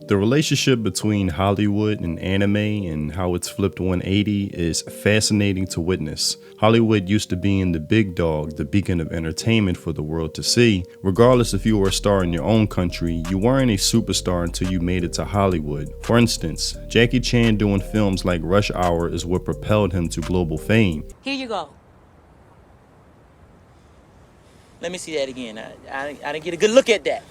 The relationship between Hollywood and anime and how it's flipped 180 is fascinating to witness. Hollywood used to be the big dog, the beacon of entertainment for the world to see. Regardless if you were a star in your own country, you weren't a superstar until you made it to Hollywood. For instance, Jackie Chan doing films like Rush Hour is what propelled him to global fame. Here you go. Let me see that again. I didn't get a good look at that.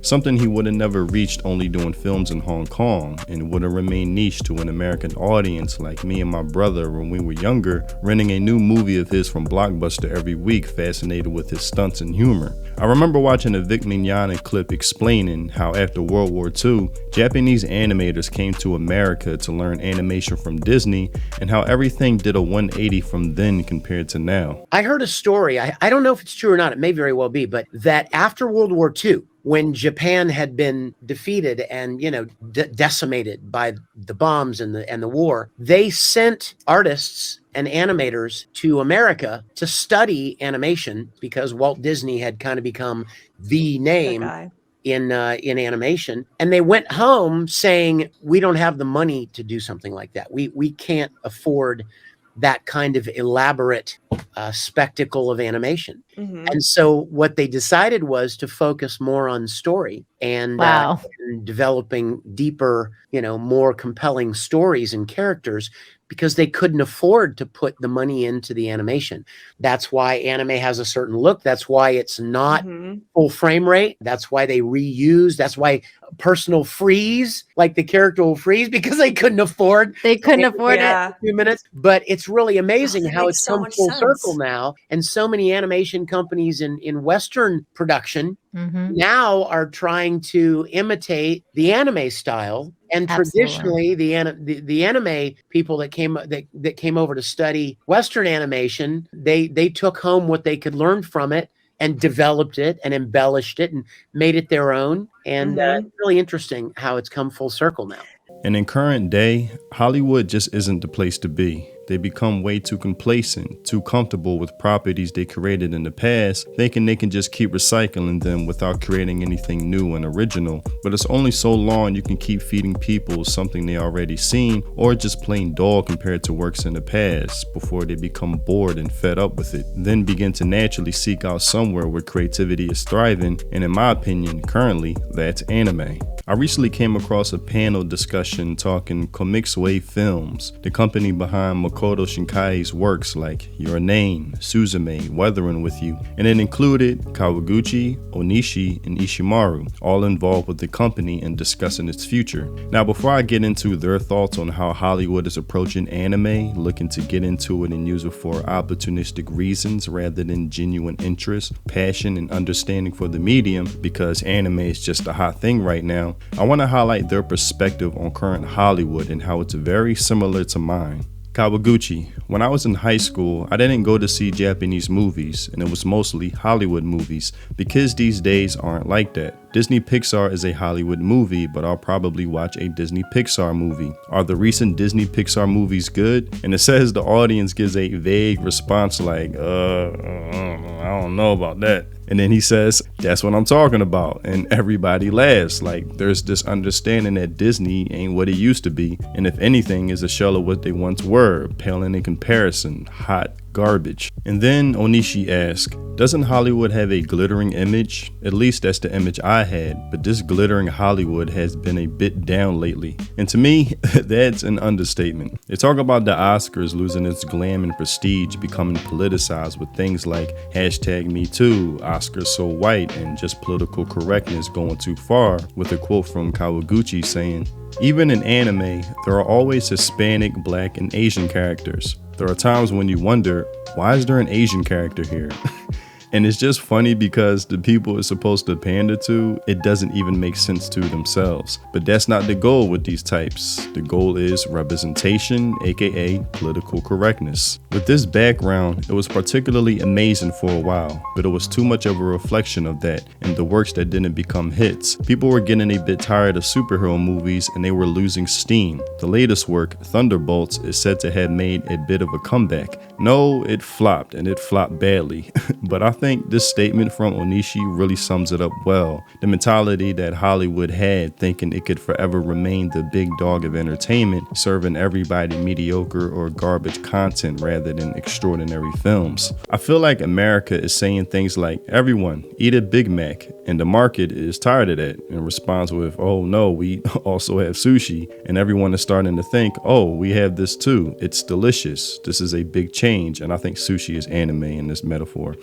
Something he would have never reached only doing films in Hong Kong, and would have remained niche to an American audience like me and my brother when we were younger, renting a new movie of his from Blockbuster every week, fascinated with his stunts and humor. I remember watching a Vic Mignogna clip explaining how after World War II, Japanese animators came to America to learn animation from Disney, and how everything did a 180 from then compared to now. I heard a story, I don't know if it's true or not, it may very well be, but that after World War II, when Japan had been defeated and, decimated by the bombs and the war, they sent artists and animators to America to study animation because Walt Disney had kind of become the name in animation. And they went home saying, we don't have the money to do something like that. We can't afford that kind of elaborate spectacle of animation. Mm-hmm. And so what they decided was to focus more on story and, and developing deeper, more compelling stories and characters, because they couldn't afford to put the money into the animation. That's why anime has a certain look. That's why it's not full frame rate. That's why they reuse. That's why personal freeze, like the character will freeze, because they couldn't afford it in a few minutes. But it's really amazing how it's come full circle now. And so many animation companies in Western production now are trying to imitate the anime style. And traditionally, the anime people that came over to study Western animation, they took home what they could learn from it and developed it and embellished it and made it their own. And it's really interesting how it's come full circle now. And in current day, Hollywood just isn't the place to be. They become way too complacent, too comfortable with properties they created in the past, thinking they can just keep recycling them without creating anything new and original. But it's only so long you can keep feeding people something they already seen, or just plain dull compared to works in the past, before they become bored and fed up with it, then begin to naturally seek out somewhere where creativity is thriving, and in my opinion, currently, that's anime. I recently came across a panel discussion talking Komiksway Films, the company behind Makoto Shinkai's works like Your Name, Suzume, Weathering With You, and it included Kawaguchi, Onishi, and Ishimaru, all involved with the company and discussing its future. Now, before I get into their thoughts on how Hollywood is approaching anime, looking to get into it and use it for opportunistic reasons rather than genuine interest, passion, and understanding for the medium, because anime is just a hot thing right now, I want to highlight their perspective on current Hollywood and how it's very similar to mine. Kawaguchi, when I was in high school, I didn't go to see Japanese movies, and it was mostly Hollywood movies, because these days aren't like that. Disney Pixar is a Hollywood movie, but I'll probably watch a Disney Pixar movie. Are the recent Disney Pixar movies good? And it says the audience gives a vague response like, I don't know about that. And then he says, that's what I'm talking about. And everybody laughs. Like, there's this understanding that Disney ain't what it used to be. And if anything, is a shell of what they once were, paling in comparison, hot garbage. And then Onishi asked, doesn't Hollywood have a glittering image? At least that's the image I had, but this glittering Hollywood has been a bit down lately. And to me, that's an understatement. They talk about the Oscars losing its glam and prestige, becoming politicized with things like #MeToo, Oscars so white, and just political correctness going too far, with a quote from Kawaguchi saying, even in anime, there are always Hispanic, Black, and Asian characters. There are times when you wonder, why is there an Asian character here? And it's just funny because the people it's supposed to pander to, it doesn't even make sense to themselves. But that's not the goal with these types. The goal is representation, aka political correctness. With this background, it was particularly amazing for a while, but it was too much of a reflection of that and the works that didn't become hits. People were getting a bit tired of superhero movies and they were losing steam. The latest work, Thunderbolts, is said to have made a bit of a comeback. No, it flopped, and it flopped badly, but I think this statement from Onishi really sums it up well. The mentality that Hollywood had, thinking it could forever remain the big dog of entertainment, serving everybody mediocre or garbage content rather than extraordinary films. I feel like America is saying things like, everyone, eat a Big Mac, and the market is tired of that and responds with, oh no, we also have sushi, and everyone is starting to think, oh, we have this too. It's delicious. This is a big change, and I think sushi is anime in this metaphor.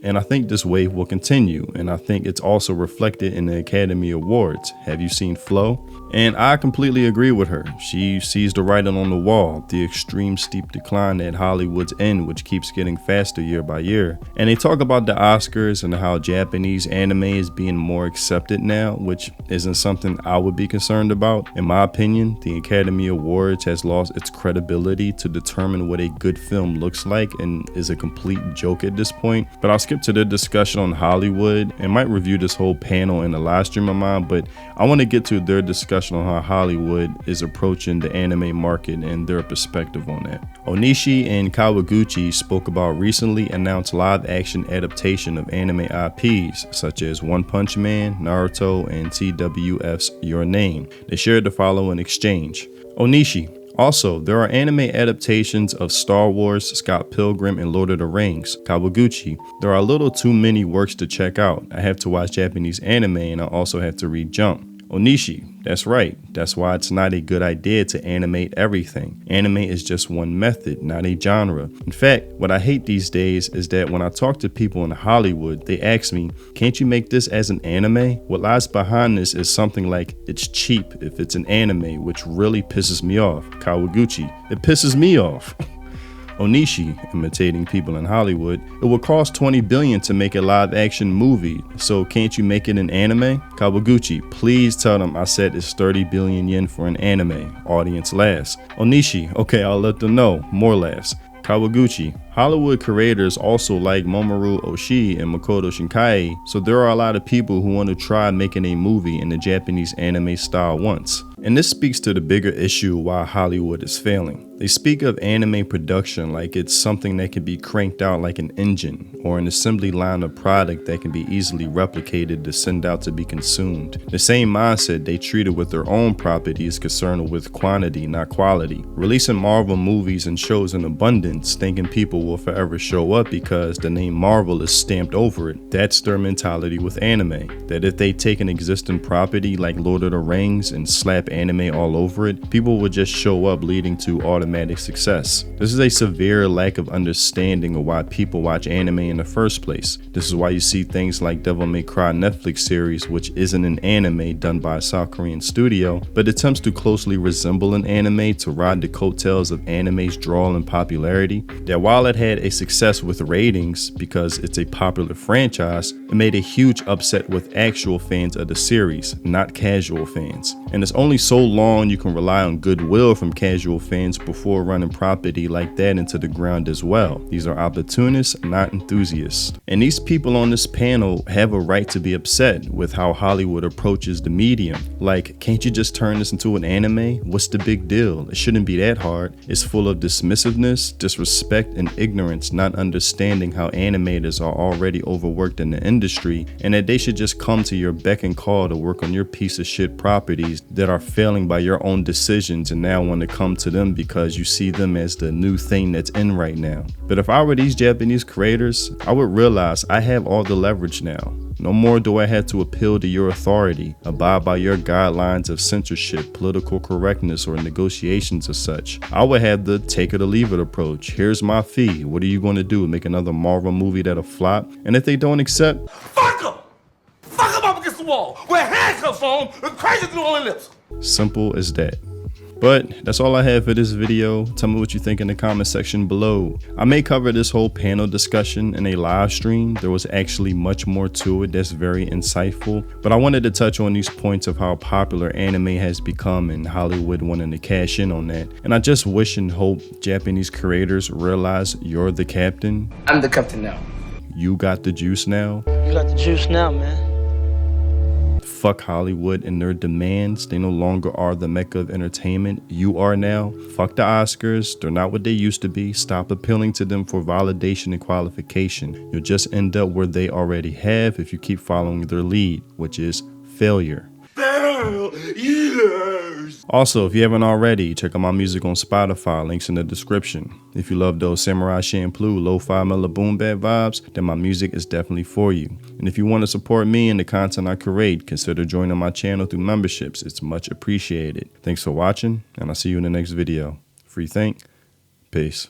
And I think this wave will continue, and I think it's also reflected in the Academy Awards. Have you seen Flow? And I completely agree with her. She sees the writing on the wall, the extreme steep decline at Hollywood's end, which keeps getting faster year by year. And they talk about the Oscars and how Japanese anime is being more accepted now, which isn't something I would be concerned about. In my opinion, the Academy Awards has lost its credibility to determine what a good film looks like and is a complete joke at this point. But I'll skip to the discussion on Hollywood and might review this whole panel in a live stream of mine, but I want to get to their discussion on how Hollywood is approaching the anime market and their perspective on that. Onishi and Kawaguchi spoke about recently announced live action adaptation of anime IPs such as One Punch Man, Naruto, and TWF's Your Name. They shared the following exchange. Onishi: also, there are anime adaptations of Star Wars, Scott Pilgrim, and Lord of the Rings. Kawaguchi: there are a little too many works to check out. I have to watch Japanese anime and I also have to read Jump. Onishi: that's right. That's why it's not a good idea to animate everything. Anime is just one method, not a genre. In fact, what I hate these days is that when I talk to people in Hollywood, they ask me, can't you make this as an anime? What lies behind this is something like, it's cheap if it's an anime, which really pisses me off. Kawaguchi: it pisses me off. Onishi, imitating people in Hollywood: it would cost $20 billion to make a live action movie, so can't you make it an anime? Kawaguchi: please tell them I said it's 30 billion yen for an anime. Audience laughs. Onishi: okay, I'll let them know. More laughs. Kawaguchi: Hollywood creators also like Mamoru Oshii and Makoto Shinkai, so there are a lot of people who want to try making a movie in the Japanese anime style once. And this speaks to the bigger issue why Hollywood is failing. They speak of anime production like it's something that can be cranked out like an engine, or an assembly line of product that can be easily replicated to send out to be consumed. The same mindset they treated with their own properties concerned with quantity, not quality. Releasing Marvel movies and shows in abundance, thinking people will forever show up because the name Marvel is stamped over it. That's their mentality with anime. That if they take an existing property like Lord of the Rings and slap anime all over it, people would just show up, leading to automatic success. This is a severe lack of understanding of why people watch anime in the first place. This is why you see things like Devil May Cry Netflix series, which isn't an anime done by a South Korean studio, but attempts to closely resemble an anime to ride the coattails of anime's drawl and popularity. That while it had a success with ratings because it's a popular franchise, it made a huge upset with actual fans of the series, not casual fans. And it's only so long you can rely on goodwill from casual fans before running property like that into the ground as well. These are opportunists, not enthusiasts. And these people on this panel have a right to be upset with how Hollywood approaches the medium. Like, can't you just turn this into an anime? What's the big deal? It shouldn't be that hard. It's full of dismissiveness, disrespect, and ignorance, not understanding how animators are already overworked in the industry and that they should just come to your beck and call to work on your piece of shit properties that are failing by your own decisions and now want to come to them because you see them as the new thing that's in right now. But if I were these Japanese creators, I would realize I have all the leverage now. No more do I have to appeal to your authority, abide by your guidelines of censorship, political correctness, or negotiations as such. I would have the take it or leave it approach. Here's my fee. What are you going to do? Make another Marvel movie that'll flop? And if they don't accept, fuck them! Fuck them up against the wall with handcuffs on and crazy through all their lips. Simple as that. But that's all I have for this video. Tell me what you think in the comment section below. I may cover this whole panel discussion in a live stream. There was actually much more to it that's very insightful, but I wanted to touch on these points of how popular anime has become and Hollywood wanting to cash in on that. And I just wish and hope Japanese creators realize you're the captain. I'm the captain now. You got the juice now. You got the juice now, man. Fuck Hollywood and their demands. They no longer are the mecca of entertainment. You are now. Fuck the Oscars. They're not what they used to be. Stop appealing to them for validation and qualification. You'll just end up where they already have if you keep following their lead, which is failure. Also, if you haven't already, check out my music on Spotify, links in the description. If you love those Samurai Champloo, lo-fi mellow boom bap vibes, then my music is definitely for you. And if you want to support me and the content I create, consider joining my channel through memberships. It's much appreciated. Thanks for watching, and I'll see you in the next video. Free think. Peace.